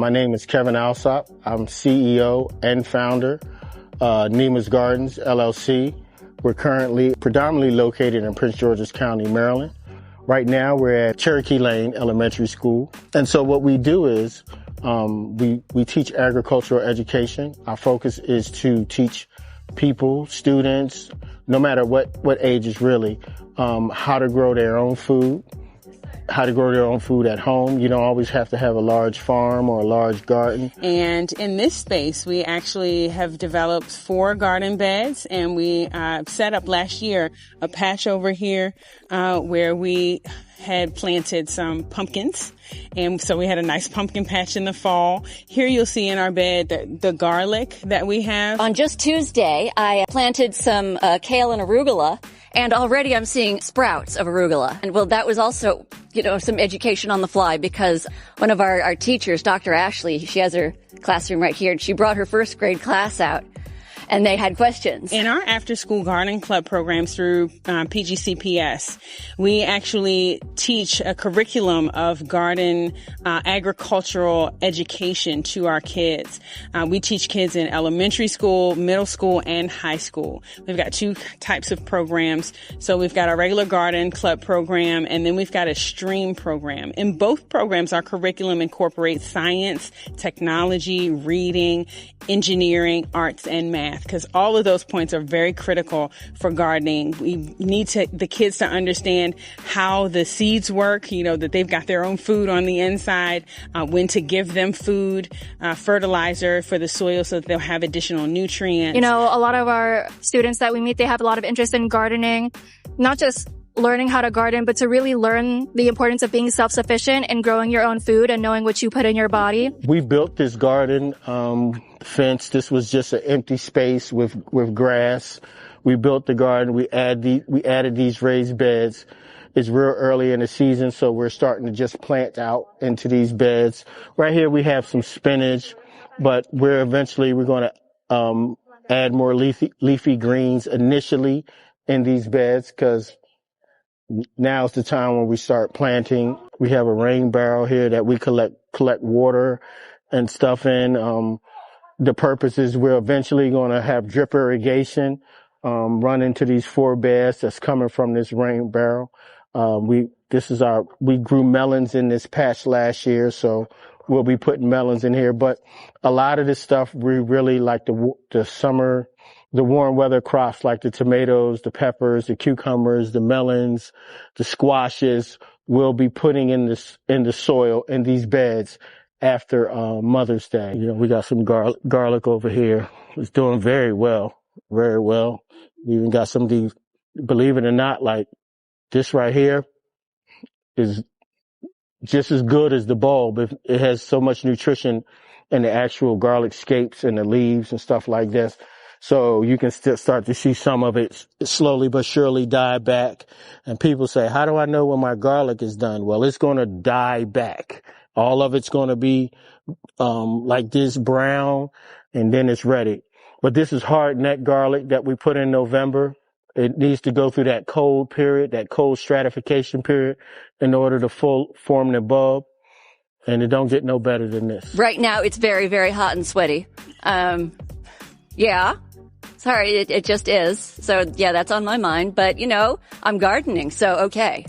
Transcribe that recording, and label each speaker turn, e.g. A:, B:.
A: My name is Kevin Alsop. I'm CEO and founder, Nemas Gardens, LLC. We're currently predominantly located in Prince George's County, Maryland. Right now, we're at Cherokee Lane Elementary School. And so what we do is we teach agricultural education. Our focus is to teach people, students, no matter what ages really, how to grow their own food, how to grow their own food at home. You don't always have to have a large farm or a large garden.
B: And in this space, we actually have developed 4 garden beds, and we set up last year a patch over here where we had planted some pumpkins. And so we had a nice pumpkin patch in the fall. Here you'll see in our bed the garlic that we have.
C: On just Tuesday, I planted some kale and arugula, and already I'm seeing sprouts of arugula. And well, that was also, some education on the fly, because one of our teachers, Dr. Ashley, she has her classroom right here, and she brought her first grade class out. And they had questions.
B: In our after-school garden club programs through PGCPS, we actually teach a curriculum of garden agricultural education to our kids. We teach kids in elementary school, middle school, and high school. We've got 2 types of programs. So we've got our regular garden club program, and then we've got a STREAM program. In both programs, our curriculum incorporates science, technology, reading, engineering, arts, and math, because all of those points are very critical for gardening. We need the kids to understand how the seeds work, that they've got their own food on the inside, when to give them food, fertilizer for the soil so that they'll have additional nutrients.
D: A lot of our students that we meet, they have a lot of interest in gardening, not just learning how to garden, but to really learn the importance of being self-sufficient and growing your own food and knowing what you put in your body.
A: We built this garden fence. This was just an empty space with grass. We built the garden. We added these raised beds. It's real early in the season, so we're starting to just plant out into these beds. Right here we have some spinach, but we're going to add more leafy greens initially in these beds, because now's the time when we start planting. We have a rain barrel here that we collect water and stuff in. The purpose is we're eventually going to have drip irrigation run into these 4 beds that's coming from this rain barrel. We grew melons in this patch last year, so we'll be putting melons in here. But a lot of this stuff, we really like the summer, the warm weather crops like the tomatoes, the peppers, the cucumbers, the melons, the squashes, we'll be putting in the soil in these beds after Mother's Day. We got some garlic over here. It's doing very well, very well. We even got some of these, believe it or not, like this right here is just as good as the bulb. It has so much nutrition in the actual garlic scapes and the leaves and stuff like this. So you can still start to see some of it slowly but surely die back. And people say, how do I know when my garlic is done? Well, it's going to die back. All of it's going to be like this, brown, and then it's ready. But this is hard neck garlic that we put in November. It needs to go through that cold period, that cold stratification period, in order to form the bulb. And it don't get no better than this.
C: Right now, it's very, very hot and sweaty. Yeah. Sorry, it just is. So, yeah, that's on my mind. But, I'm gardening, so okay.